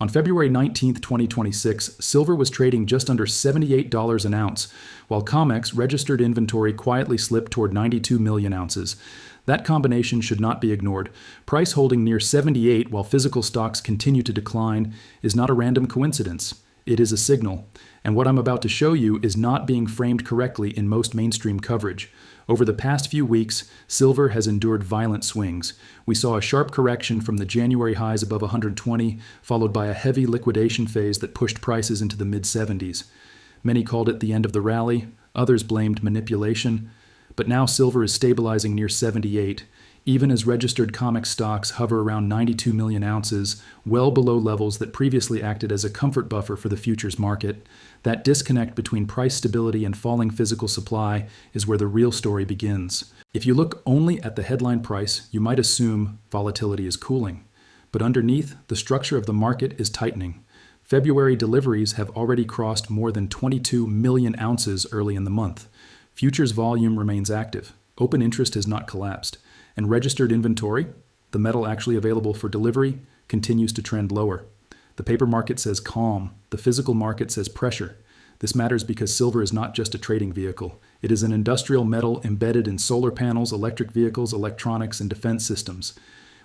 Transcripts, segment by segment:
On February 19, 2026, silver was trading just under $78 an ounce, while COMEX registered inventory quietly slipped toward 92 million ounces. That combination should not be ignored. Price holding near 78 while physical stocks continue to decline is not a random coincidence. It is a signal. And what I'm about to show you is not being framed correctly in most mainstream coverage. Over the past few weeks, silver has endured violent swings. We saw a sharp correction from the January highs above 120, followed by a heavy liquidation phase that pushed prices into the mid-70s. Many called it the end of the rally, others blamed manipulation. But now silver is stabilizing near 78, even as registered COMEX stocks hover around 92 million ounces, well below levels that previously acted as a comfort buffer for the futures market. That disconnect between price stability and falling physical supply is where the real story begins. If you look only at the headline price, you might assume volatility is cooling. But underneath, the structure of the market is tightening. February deliveries have already crossed more than 22 million ounces early in the month. Futures volume remains active. Open interest has not collapsed. And registered inventory, the metal actually available for delivery, continues to trend lower. The paper market says calm. The physical market says pressure. This matters because silver is not just a trading vehicle. It is an industrial metal embedded in solar panels, electric vehicles, electronics, and defense systems.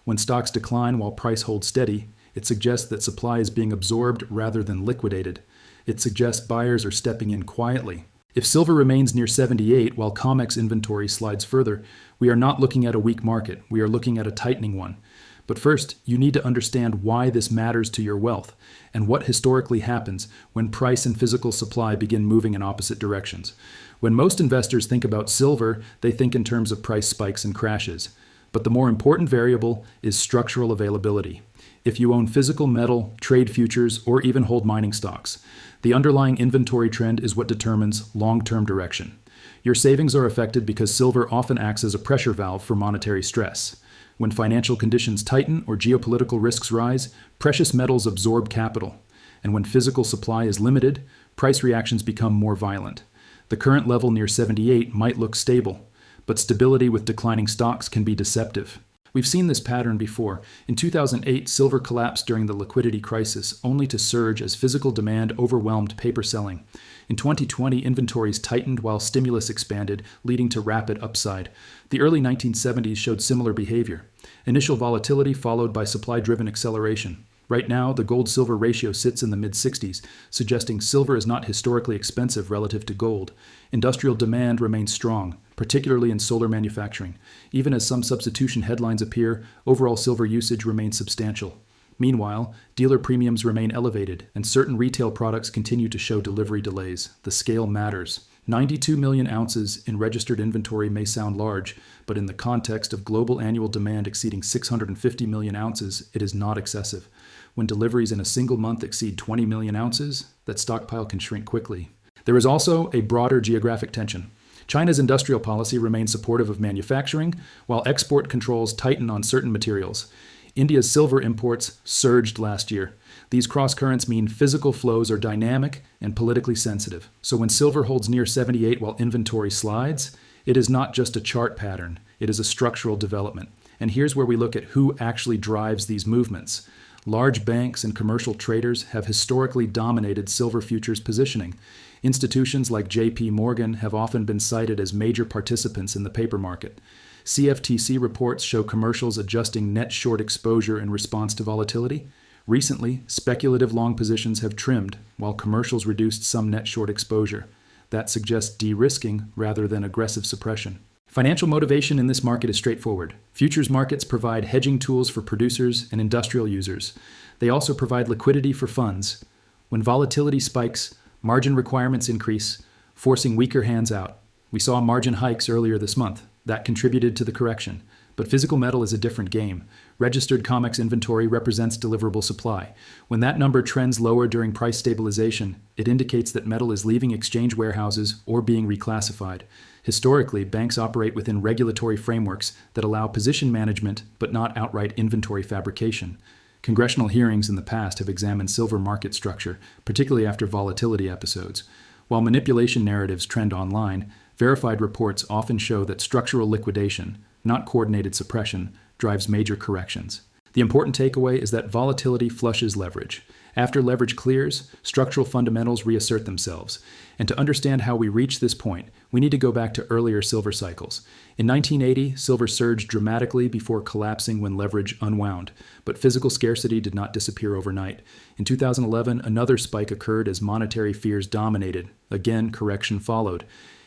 When stocks decline while price holds steady, it suggests that supply is being absorbed rather than liquidated. It suggests buyers are stepping in quietly. If silver remains near 78 while COMEX inventory slides further, we are not looking at a weak market. We are looking at a tightening one. But first, you need to understand why this matters to your wealth and what historically happens when price and physical supply begin moving in opposite directions. When most investors think about silver, they think in terms of price spikes and crashes. But the more important variable is structural availability. If you own physical metal, trade futures, or even hold mining stocks, the underlying inventory trend is what determines long-term direction. Your savings are affected because silver often acts as a pressure valve for monetary stress. When financial conditions tighten or geopolitical risks rise, precious metals absorb capital. And when physical supply is limited, price reactions become more violent. The current level near 78 might look stable, but stability with declining stocks can be deceptive. We've seen this pattern before. In 2008, silver collapsed during the liquidity crisis, only to surge as physical demand overwhelmed paper selling. In 2020, inventories tightened while stimulus expanded, leading to rapid upside. The early 1970s showed similar behavior. Initial volatility followed by supply-driven acceleration. Right now, the gold-silver ratio sits in the mid-60s, suggesting silver is not historically expensive relative to gold. Industrial demand remains strong, particularly in solar manufacturing. Even as some substitution headlines appear, overall silver usage remains substantial. Meanwhile, dealer premiums remain elevated, and certain retail products continue to show delivery delays. The scale matters. 92 million ounces in registered inventory may sound large, but in the context of global annual demand exceeding 650 million ounces, it is not excessive. When deliveries in a single month exceed 20 million ounces, that stockpile can shrink quickly. There is also a broader geographic tension. China's industrial policy remains supportive of manufacturing, while export controls tighten on certain materials. India's silver imports surged last year. These cross-currents mean physical flows are dynamic and politically sensitive. So when silver holds near 78 while inventory slides, it is not just a chart pattern, it is a structural development. And here's where we look at who actually drives these movements. Large banks and commercial traders have historically dominated silver futures positioning. Institutions like J.P. Morgan have often been cited as major participants in the paper market. CFTC reports show commercials adjusting net short exposure in response to volatility. Recently, speculative long positions have trimmed, while commercials reduced some net short exposure. That suggests de-risking rather than aggressive suppression. Financial motivation in this market is straightforward. Futures markets provide hedging tools for producers and industrial users. They also provide liquidity for funds. When volatility spikes, margin requirements increase, forcing weaker hands out. We saw margin hikes earlier this month. That contributed to the correction. But physical metal is a different game. Registered COMEX inventory represents deliverable supply. When that number trends lower during price stabilization, it indicates that metal is leaving exchange warehouses or being reclassified. Historically, banks operate within regulatory frameworks that allow position management but not outright inventory fabrication. Congressional hearings in the past have examined silver market structure, particularly after volatility episodes. While manipulation narratives trend online, verified reports often show that structural liquidation, not coordinated suppression, drives major corrections. The important takeaway is that volatility flushes leverage. After leverage clears, structural fundamentals reassert themselves. And to understand how we reach this point, we need to go back to earlier silver cycles. In 1980, silver surged dramatically before collapsing when leverage unwound, but physical scarcity did not disappear overnight. In 2011, another spike occurred as monetary fears dominated. Again, correction followed.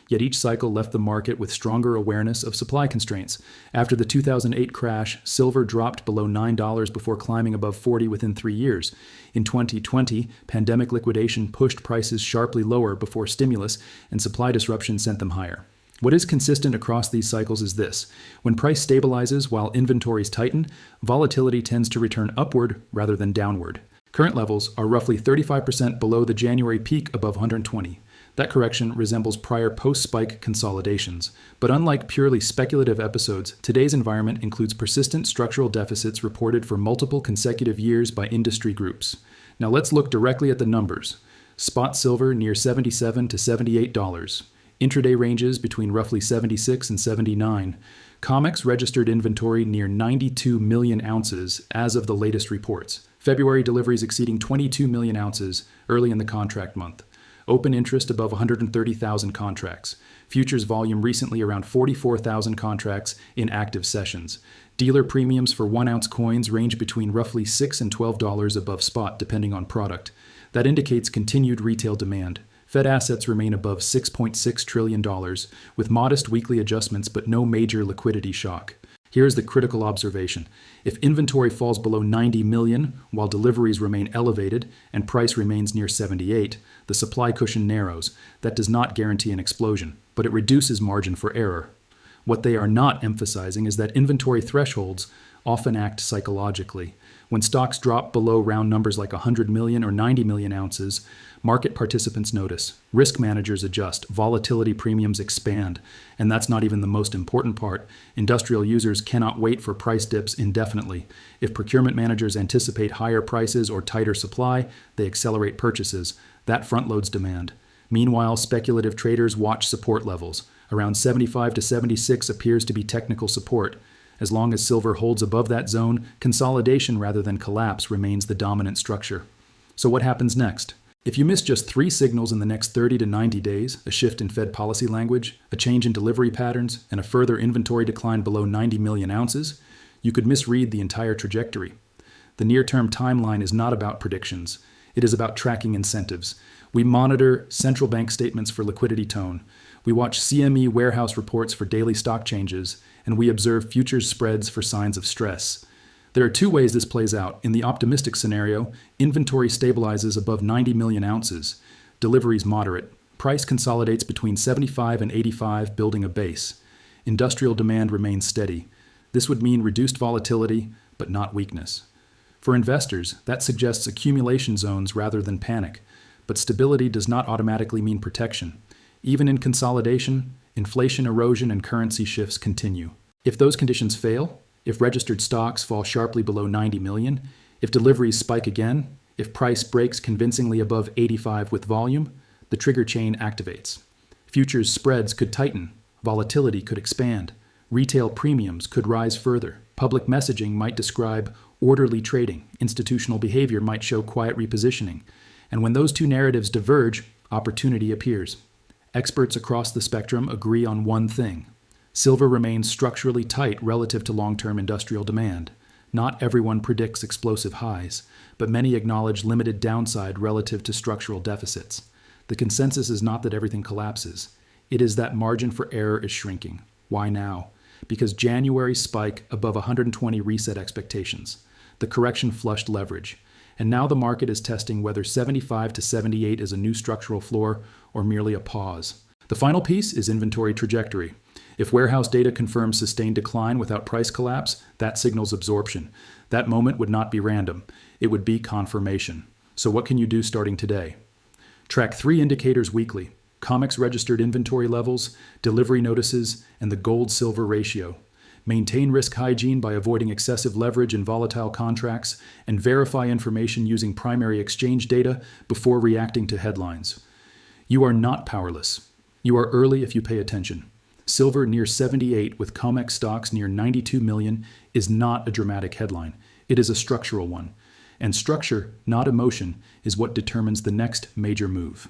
Yet each cycle left the market with stronger awareness of supply constraints. After the 2008 crash, silver dropped below $9 before climbing above $40 within 3 years. In 2020, pandemic liquidation pushed prices sharply lower before stimulus, and supply disruption sent them higher. What is consistent across these cycles is this: when price stabilizes while inventories tighten, volatility tends to return upward rather than downward. Current levels are roughly 35% below the January peak above 120. That correction resembles prior post-spike consolidations. But unlike purely speculative episodes, today's environment includes persistent structural deficits reported for multiple consecutive years by industry groups. Now let's look directly at the numbers. Spot silver near $77 to $78. Intraday ranges between roughly 76 and 79. COMEX registered inventory near 92 million ounces as of the latest reports. February deliveries exceeding 22 million ounces early in the contract month. Open interest above 130,000 contracts. Futures volume recently around 44,000 contracts in active sessions. Dealer premiums for 1-ounce coins range between roughly $6 and $12 above spot, depending on product. That indicates continued retail demand. Fed assets remain above $6.6 trillion, with modest weekly adjustments but no major liquidity shock. Here's the critical observation. If inventory falls below 90 million, while deliveries remain elevated and price remains near 78, the supply cushion narrows. That does not guarantee an explosion, but it reduces margin for error. What they are not emphasizing is that inventory thresholds often act psychologically. When stocks drop below round numbers like 100 million or 90 million ounces, market participants notice. Risk managers adjust. Volatility premiums expand. And that's not even the most important part. Industrial users cannot wait for price dips indefinitely. If procurement managers anticipate higher prices or tighter supply, they accelerate purchases. That front-loads demand. Meanwhile, speculative traders watch support levels. Around 75 to 76 appears to be technical support. As long as silver holds above that zone, consolidation rather than collapse remains the dominant structure. So what happens next? If you miss just 3 signals in the next 30 to 90 days, a shift in Fed policy language, a change in delivery patterns, and a further inventory decline below 90 million ounces, you could misread the entire trajectory. The near-term timeline is not about predictions. It is about tracking incentives. We monitor central bank statements for liquidity tone. We watch CME warehouse reports for daily stock changes, and we observe futures spreads for signs of stress. There are 2 ways this plays out. In the optimistic scenario, inventory stabilizes above 90 million ounces. Deliveries moderate. Price consolidates between 75 and 85, building a base. Industrial demand remains steady. This would mean reduced volatility, but not weakness. For investors, that suggests accumulation zones rather than panic. But stability does not automatically mean protection. Even in consolidation, inflation erosion and currency shifts continue. If those conditions fail, if registered stocks fall sharply below 90 million, if deliveries spike again, if price breaks convincingly above 85 with volume, the trigger chain activates. Futures spreads could tighten, volatility could expand, retail premiums could rise further, public messaging might describe orderly trading, institutional behavior might show quiet repositioning, and when those 2 narratives diverge, opportunity appears. Experts across the spectrum agree on one thing. Silver remains structurally tight relative to long-term industrial demand. Not everyone predicts explosive highs, but many acknowledge limited downside relative to structural deficits. The consensus is not that everything collapses. It is that margin for error is shrinking. Why now? Because January's spike above 120 reset expectations. The correction flushed leverage. And now the market is testing whether 75 to 78 is a new structural floor or merely a pause. The final piece is inventory trajectory. If warehouse data confirms sustained decline without price collapse, that signals absorption. That moment would not be random. It would be confirmation. So what can you do starting today? Track 3 indicators weekly: COMEX registered inventory levels, delivery notices, and the gold-silver ratio. Maintain risk hygiene by avoiding excessive leverage in volatile contracts, and verify information using primary exchange data before reacting to headlines. You are not powerless. You are early if you pay attention. Silver near 78 with COMEX stocks near 92 million is not a dramatic headline. It is a structural one. And structure, not emotion, is what determines the next major move.